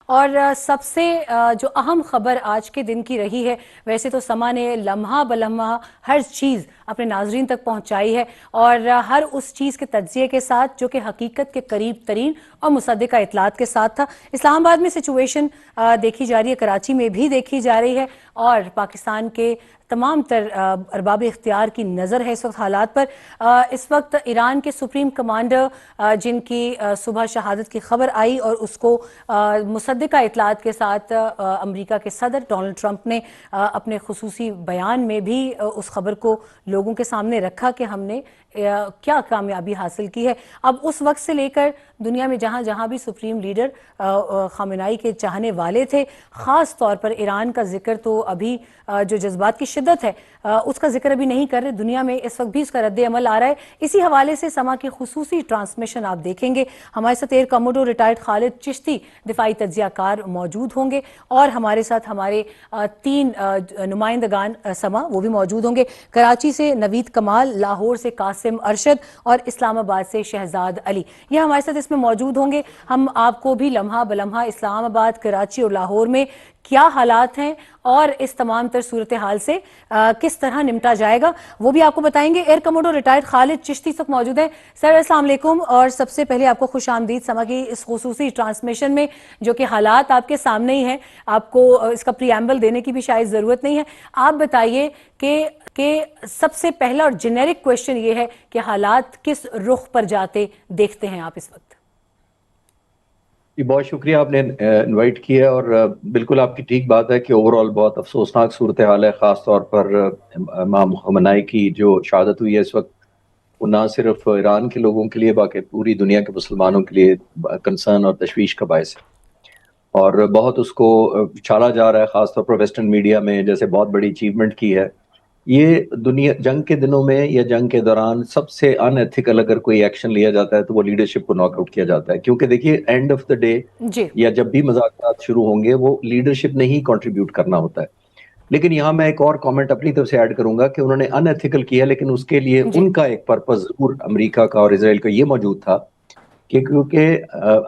اور سب سے جو اہم خبر آج کے دن کی رہی ہے، ویسے تو سما نے لمحہ بلمحہ ہر چیز اپنے ناظرین تک پہنچائی ہے، اور ہر اس چیز کے تجزیے کے ساتھ جو کہ حقیقت کے قریب ترین اور مصدقہ اطلاعات کے ساتھ تھا۔ اسلام آباد میں سچویشن دیکھی جا رہی ہے، کراچی میں بھی دیکھی جا رہی ہے، اور پاکستان کے تمام تر ارباب اختیار کی نظر ہے اس وقت حالات پر۔ اس وقت ایران کے سپریم کمانڈر جن کی صبح شہادت کی خبر آئی، اور اس کو مصدقہ اطلاعات کے ساتھ امریکہ کے صدر ڈونلڈ ٹرمپ نے اپنے خصوصی بیان میں بھی اس خبر کو لوگوں کے سامنے رکھا کہ ہم نے کیا کامیابی حاصل کی ہے۔ اب اس وقت سے لے کر دنیا میں جہاں جہاں بھی سپریم لیڈر خامنائی کے چاہنے والے تھے، خاص طور پر ایران کا ذکر تو ابھی جو جذبات کی شدت ہے اس کا ذکر ابھی نہیں کر رہے، دنیا میں اس وقت بھی اس کا رد عمل آ رہا ہے۔ اسی حوالے سے سما کی خصوصی ٹرانسمیشن آپ دیکھیں گے۔ ہمارے ساتھ ایئر کموڈور ریٹائرڈ خالد چشتی دفاعی تجزیہ کار موجود ہوں گے، اور ہمارے ساتھ ہمارے 3 نمائندگان سما وہ بھی موجود ہوں گے۔ کراچی سے نوید کمال، لاہور سے قاسم ارشد، اور اسلام آباد سے شہزاد علی، یہ ہمارے ساتھ اس میں موجود ہوں گے۔ ہم آپ کو بھی لمحہ بلمحہ اسلام آباد، کراچی اور لاہور میں کیا حالات ہیں اور اس تمام تر صورتحال سے کس طرح نمٹا جائے گا وہ بھی آپ کو بتائیں گے۔ ایئر کموڈور ریٹائرڈ خالد چشتی تک موجود ہیں۔ سر السلام علیکم، اور سب سے پہلے آپ کو خوش آمدید سما کی اس خصوصی ٹرانسمیشن میں، جو کہ حالات آپ کے سامنے ہی ہیں، آپ کو اس کا پریامبل دینے کی بھی شاید ضرورت نہیں ہے۔ آپ بتائیے کہ سب سے پہلا اور جنیرک کویشچن یہ ہے کہ حالات کس رخ پر جاتے دیکھتے ہیں آپ اس وقت؟ جی بہت شکریہ، آپ نے انوائٹ کیا، اور بالکل آپ کی ٹھیک بات ہے کہ اوورآل بہت افسوسناک صورتحال ہے، خاص طور پر امام خامنائی کی جو شہادت ہوئی ہے اس وقت، وہ نہ صرف ایران کے لوگوں کے لیے بلکہ پوری دنیا کے مسلمانوں کے لیے کنسرن اور تشویش کا باعث ہے، اور بہت اس کو چھالا جا رہا ہے، خاص طور پر ویسٹرن میڈیا میں جیسے بہت بڑی اچیومنٹ کی ہے۔ یہ دنیا جنگ کے دنوں میں یا جنگ کے دوران سب سے ان ایتھیکل اگر کوئی ایکشن لیا جاتا ہے تو وہ لیڈرشپ کو ناک آؤٹ کیا جاتا ہے، کیونکہ دیکھیے اینڈ آف دا ڈے جی یا جب بھی مذاکرات شروع ہوں گے وہ لیڈرشپ نے ہی کنٹریبیوٹ کرنا ہوتا ہے۔ لیکن یہاں میں ایک اور کامنٹ اپنی طرف سے ایڈ کروں گا کہ انہوں نے ان ایتھیکل کیا، لیکن اس کے لیے جی ان کا ایک پرپس ضرور امریکہ کا اور اسرائیل کا یہ موجود تھا کہ کیونکہ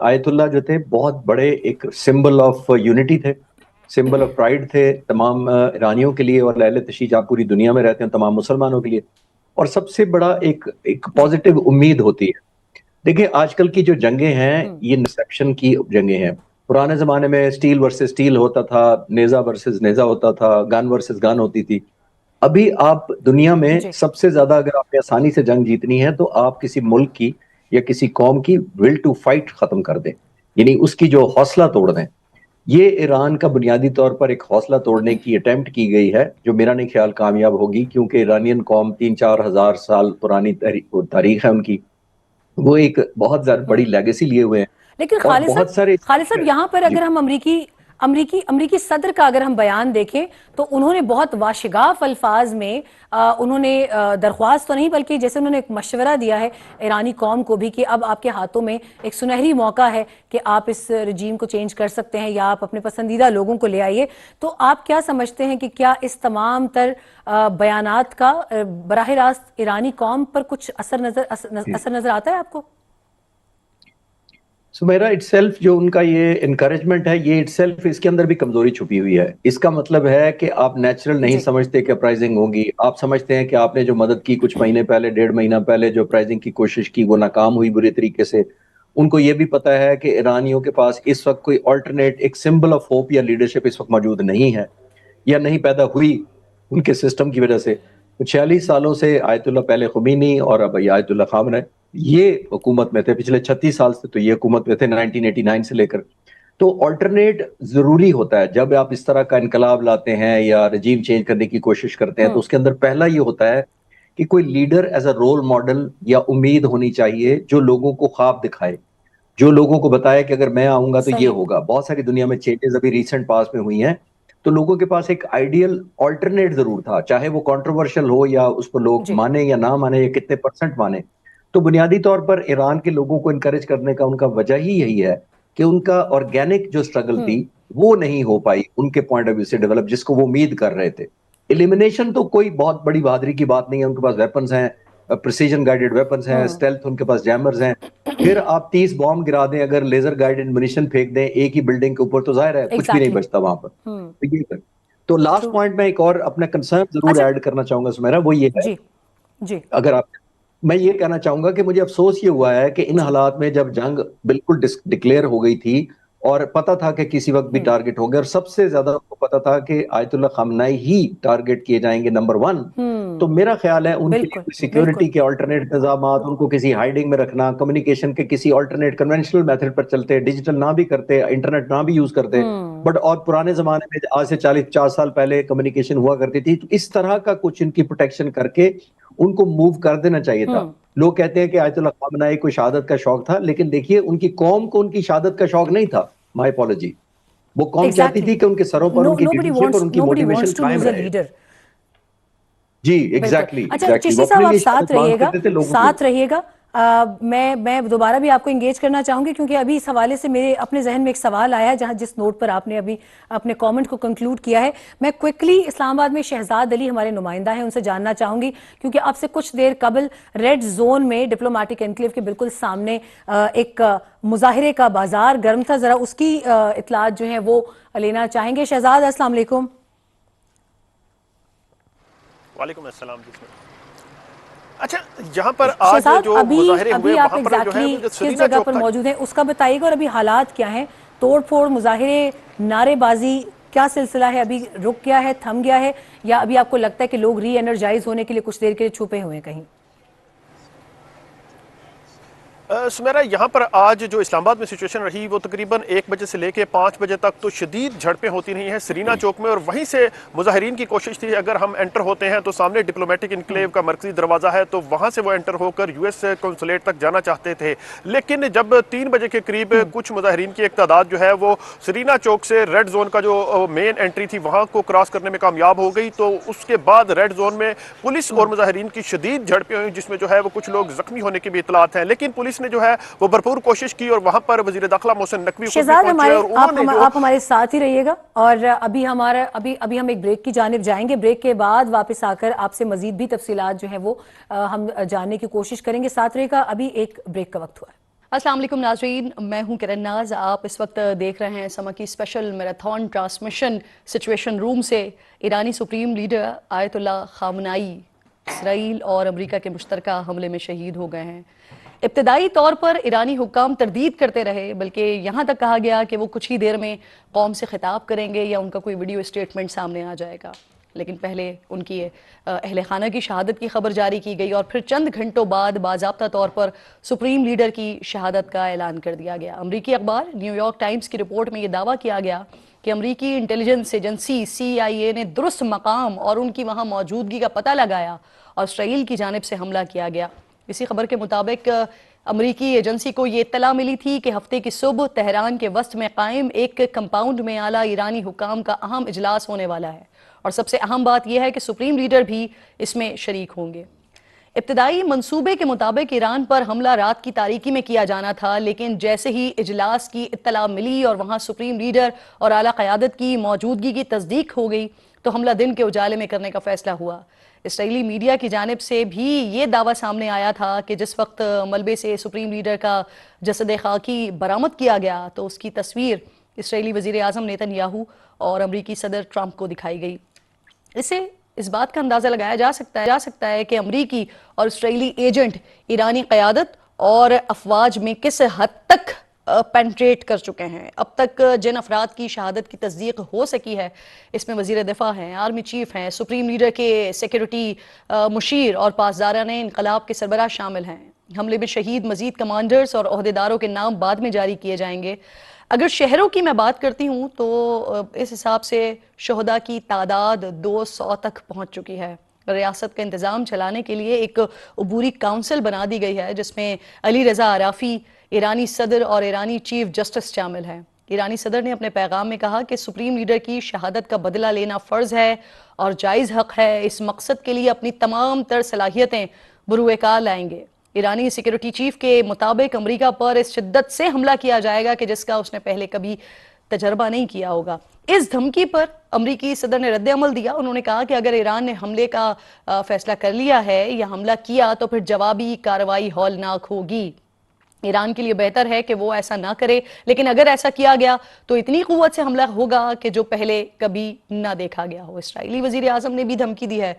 آیت اللہ جو تھے بہت بڑے ایک سمبل آف یونٹی تھے، سمبل آف پرائڈ تھے تمام ایرانیوں کے لیے، اور اہل تشیع آپ پوری دنیا میں رہتے ہیں تمام مسلمانوں کے لیے، اور سب سے بڑا ایک جی پازیٹیو امید ہوتی ہے۔ دیکھیں آج کل کی جو جنگیں ہیں یہ نسپشن کی جنگیں ہیں۔ پرانے زمانے میں سٹیل ورسز سٹیل ہوتا تھا، نیزا ورسز نیزا ہوتا تھا، گن ورسز گن ہوتی تھی۔ ابھی آپ دنیا میں جی سب سے زیادہ اگر آپ نے آسانی سے جنگ جیتنی ہے تو آپ کسی ملک کی یا کسی قوم کی ول ٹو فائٹ ختم کر دیں، یعنی اس کی جو حوصلہ توڑ دیں۔ یہ ایران کا بنیادی طور پر ایک حوصلہ توڑنے کی اٹیمپٹ کی گئی ہے، جو میرا نہیں خیال کامیاب ہوگی، کیونکہ ایرانین قوم 3-4 ہزار سال پرانی تاریخ ہے ان کی، وہ ایک بہت زیادہ بڑی لیگیسی لیے ہوئے ہیں، لیکن اور خالد بہت سارے صاحب یہاں پر جی اگر ہم امریکی صدر کا اگر ہم بیان دیکھیں تو انہوں نے بہت واشگاف الفاظ میں انہوں نے درخواست تو نہیں بلکہ جیسے انہوں نے ایک مشورہ دیا ہے ایرانی قوم کو بھی کہ اب آپ کے ہاتھوں میں ایک سنہری موقع ہے کہ آپ اس رجیم کو چینج کر سکتے ہیں یا آپ اپنے پسندیدہ لوگوں کو لے آئیے۔ تو آپ کیا سمجھتے ہیں کہ کیا اس تمام تر بیانات کا براہ راست ایرانی قوم پر کچھ اثر نظر آتا ہے آپ کو؟ سمیرا اٹ سیلف جو ان کا یہ انکریجمنٹ ہے، یہ اٹ سیلف اس کے اندر بھی کمزوری چھپی ہوئی ہے۔ اس کا مطلب ہے کہ آپ نیچرل نہیں جی سمجھتے کہ اپرائزنگ ہوگی، آپ سمجھتے ہیں کہ آپ نے جو مدد کی کچھ مہینے پہلے، 1.5 مہینہ پہلے جو اپرائزنگ کی کوشش کی وہ ناکام ہوئی بری طریقے سے۔ ان کو یہ بھی پتا ہے کہ ایرانیوں کے پاس اس وقت کوئی آلٹرنیٹ ایک سمبل آف ہوپ یا لیڈرشپ اس وقت موجود نہیں ہے، یا نہیں پیدا ہوئی ان کے سسٹم کی وجہ سے۔ 46 سالوں سے آیت اللہ پہلے خمینی اور اب آیت اللہ خامنہ یہ حکومت میں تھے، پچھلے 36 سال سے تو یہ حکومت میں تھے 1989 سے لے کر۔ تو آلٹرنیٹ ضروری ہوتا ہے جب آپ اس طرح کا انقلاب لاتے ہیں یا رجیم چینج کرنے کی کوشش کرتے ہیں، تو اس کے اندر پہلا یہ ہوتا ہے کہ کوئی leader as a role model یا امید ہونی چاہیے جو لوگوں کو خواب دکھائے، جو لوگوں کو بتائے کہ اگر میں آؤں گا تو یہ صحیح ہوگا۔ بہت ساری دنیا میں چینجز ابھی ریسنٹ پاس میں ہوئی ہیں، تو لوگوں کے پاس ایک آئیڈیل آلٹرنیٹ ضرور تھا، چاہے وہ کنٹروورشل ہو یا اس کو لوگ جی مانے یا نہ مانے یا کتنے پرسنٹ مانے۔ تو بنیادی طور پر ایران کے لوگوں کو انکریج کرنے کا ان کا وجہ ہی یہی ہے کہ ان کا آرگینک جو سٹرگل تھی وہ نہیں ہو پائی ان کے پوائنٹ آف ویو سے ڈیولپ، جس کو وہ امید کر رہے تھے۔ ایلیمینیشن تو کوئی بہت بڑی بہادری کی بات نہیں ہے، ان کے پاس ویپنز ہیں، प्रिसीजन गाइडेड वेपन्स हैं, स्टेल्थ, उनके पास जैमर्स हैं। फिर आप 30 बॉम्ब गिरा दें, अगर लेजर गाइडेड म्यूनिशन फेंक दें एक ही बिल्डिंग के ऊपर, तो जाहिर है कुछ भी नहीं एग्जैक्टली। बचता वहां पर। तो लास्ट पॉइंट में एक और अपना कंसर्न जरूर अच्छा, ऐड करना चाहूंगा सुमेरा, वो ये है, जी जी अगर आप, मैं ये कहना चाहूंगा कि मुझे अफसोस ये हुआ है कि इन हालात में जब जंग बिल्कुल डिक्लेयर हो गई थी और पता था कि किसी वक्त भी टारगेट होंगे, और सबसे ज्यादा उनको पता था कि आयतुल्लाह खामनाई ही टारगेट किए जाएंगे नंबर 1, तो मेरा ख्याल है उनके लिए बिल्कुल कोई सिक्योरिटी बिल्कुल के अल्टरनेट इंतजाम, उनको किसी हाइडिंग में रखना, कम्युनिकेशन के किसी अल्टरनेट कन्वेंशनल मेथड पर चलते, डिजिटल ना भी करते, इंटरनेट ना भी यूज करते, बट और पुराने जमाने में आज से 40-50 साल पहले कम्युनिकेशन हुआ करती थी, तो इस तरह का कुछ इनकी प्रोटेक्शन करके उनको मूव कर देना चाहिए था। लोग कहते हैं कि आयतुल्लाह खामनाई को शहादत का शौक था, लेकिन देखिए उनकी कौम को उनकी शहादत का शौक नहीं था। My apology. वो कौम चाहती एग्जैक्टली। थी कि उनके सरों पर उनकी लीडरशिप और उनकी नोबडी मोटिवेशन वांट्स टू कायम लूज अ रहे। लीडर। जी, बिल्कुल। एग्जैक्टली अच्छा एग्जैक्टली, चिश्ती वो साहब, अपने आप लिए साथ शहादत मांग रहिएगा, करते थे, लोगों के लिए। साथ रहिएगा। मैं दोबारा भी आपको इंगेज करना चाहूंगी, क्योंकि अभी इस हवाले से मेरे अपने जहन में एक सवाल आया है, जहां जिस नोट पर आपने अभी अपने कमेंट को कंक्लूड किया है। मैं क्विकली इस्लामाबाद में शहजाद अली हमारे नुमाइंदा हैं, उनसे जानना चाहूंगी, क्योंकि अब से कुछ देर कबल रेड जोन में डिप्लोमेटिक एनक्लेव के बिल्कुल सामने एक मुजाहिरे का बाजार गर्म था, जरा उसकी इतलात जो है वो लेना चाहेंगे। शहजाद, अस्सलाम वालेकुम। वालेकुम अस्सलाम। अच्छा, यहाँ पर आज शहजाद, जो अभी मुजाहिरे अभी हुए आप वहां पर जो है वो जो किस सरीना जगह चौक पर था। मौजूद हैं उसका बताइएगा, और अभी हालात क्या हैं? तोड़ फोड़, मुजाहिरे, नारेबाजी, क्या सिलसिला है? अभी रुक गया है, थम गया है, या अभी आपको लगता है कि लोग री एनर्जाइज होने के लिए कुछ देर के लिए छुपे हुए हैं कहीं? सुमेरा, यहाँ पर आज जो इस्लामाबाद में सिचुएशन रही वो तकरीबन 1 बजे से लेके 5 बजे तक तो शदीद झड़पें होती रही हैं सरीना चौक में, और वहीं से मुजाहिरीन की कोशिश थी, अगर हम एंटर होते हैं तो सामने डिप्लोमेटिक इनक्लेव का मरकजी दरवाज़ा है, तो वहाँ से वो एंटर होकर यूएस कौंसुलेट तक जाना चाहते थे। लेकिन जब 3 बजे के करीब कुछ मुजाहिरीन की एक तादाद जो है वो सरीना चौक से रेड जोन का जो मेन एंट्री थी वहाँ को क्रॉस करने में कामयाब हो गई, तो उसके बाद रेड जोन में पुलिस और मुजाहिरीन की शदीद झड़पें हुई, जिसमें जो है वो कुछ लोग जख्मी होने की भी इतलात हैं। लेकिन पुलिस ने जो है वो भरपूर कोशिश की और वहां पर वजीर दाखिला मोहसिन नकवी खुद भी शहजाद, पहुंचे और उन्होंने जो आप हमारे साथ ही रहिएगा, और अभी हम एक ब्रेक की जानिब जाएंगे। ब्रेक के बाद वापस आकर आपसे मजीद भी तफसीलात जो है वो हम जानने की कोशिश करेंगे। साथ रहेगा, अभी एक ब्रेक का वक्त हुआ है। अस्सलाम वालेकुम नाज़रीन, मैं हूं किरण नाज। आप इस वक्त देख रहे हैं समा की special marathon transmission situation room से। ईरानी supreme leader Ayatollah Khamenei Israel और अमेरिका के मुश्तरका हमले में शहीद हो गए हैं। इब्तदाई तौर पर ईरानी हुक्काम तरदीद करते रहे, बल्कि यहाँ तक कहा गया कि वो कुछ ही देर में कौम से खिताब करेंगे या उनका कोई वीडियो स्टेटमेंट सामने आ जाएगा। लेकिन पहले उनकी अहले खाना की शहादत की खबर जारी की गई और फिर चंद घंटों बाद बाज़ाब्ता तौर पर सुप्रीम लीडर की शहादत का ऐलान कर दिया गया। अमरीकी अखबार न्यूयॉर्क टाइम्स की रिपोर्ट में ये दावा किया गया कि अमरीकी इंटेलिजेंस एजेंसी CIA ने दुरुस्त मकाम और उनकी वहाँ मौजूदगी का पता लगाया और इसराइल की जानिब से हमला किया गया। इसी खबर के मुताबिक अमरीकी एजेंसी को ये इत्तला मिली थी कि हफ्ते की सुबह तेहरान के वस्त में कायम एक कंपाउंड में आला ईरानी हुकाम का अहम इजलास होने वाला है, और सबसे अहम बात यह है कि सुप्रीम लीडर भी इसमें शरीक होंगे। इब्तदाई मंसूबे के मुताबिक ईरान पर हमला रात की तारीकी में किया जाना था, लेकिन जैसे ही इजलास की इत्तला मिली और वहाँ सुप्रीम लीडर और आला क़यादत की मौजूदगी की तस्दीक हो गई, तो हमला दिन के उजाले में करने का फैसला हुआ। इसराइली मीडिया की जानिब से भी ये दावा सामने आया था कि जिस वक्त मलबे से सुप्रीम लीडर का जसद खाकी बरामद किया गया तो उसकी तस्वीर इसराइली वज़ीर आज़म नेतन्याहू और अमरीकी सदर ट्रंप को दिखाई गई। इससे इस बात का अंदाज़ा लगाया जा सकता है कि अमरीकी और इसराइली एजेंट ईरानी क़यादत और अफवाज में किस हद तक पेंट्रेट कर चुके हैं। अब तक जिन अफराद की शहादत की तस्दीक हो सकी है, इसमें वज़ीर दिफा हैं, आर्मी चीफ हैं, सुप्रीम लीडर के सिक्योरिटी मुशीर और पासदारान इनकलाब के सरबराह शामिल हैं। हमले में शहीद मजीद कमांडर्स और ओहदेदारों के नाम बाद में जारी किए जाएंगे। अगर शहरों की मैं बात करती हूँ तो इस हिसाब से शहदा की तादाद 200 तक पहुँच चुकी है। रियासत का इंतज़ाम चलाने के लिए एक अबूरी काउंसिल बना दी गई है, जिसमें अली रज़ा आराफी, ईरानी सदर और ईरानी चीफ जस्टिस शामिल हैं। ईरानी सदर ने अपने पैगाम में कहा कि सुप्रीम लीडर की शहादत का बदला लेना फ़र्ज़ है और जायज़ हक़ है। इस मकसद के लिए अपनी तमाम तर सलाहियतें बरूए कार लाएंगे। ईरानी सिक्योरिटी चीफ के मुताबिक अमरीका पर इस शिद्दत से हमला किया जाएगा कि जिसका उसने पहले कभी تجربہ نہیں کیا ہوگا. اس دھمکی پر امریکی صدر نے رد عمل دیا. انہوں نے کہا کہ اگر ایران نے حملے کا فیصلہ کر لیا ہے یا حملہ کیا تو پھر جوابی کارروائی ہولناک ہوگی. ایران کے لیے بہتر ہے کہ وہ ایسا نہ کرے، لیکن اگر ایسا کیا گیا تو اتنی قوت سے حملہ ہوگا کہ جو پہلے کبھی نہ دیکھا گیا ہو. اسرائیلی وزیر اعظم نے بھی دھمکی دی ہے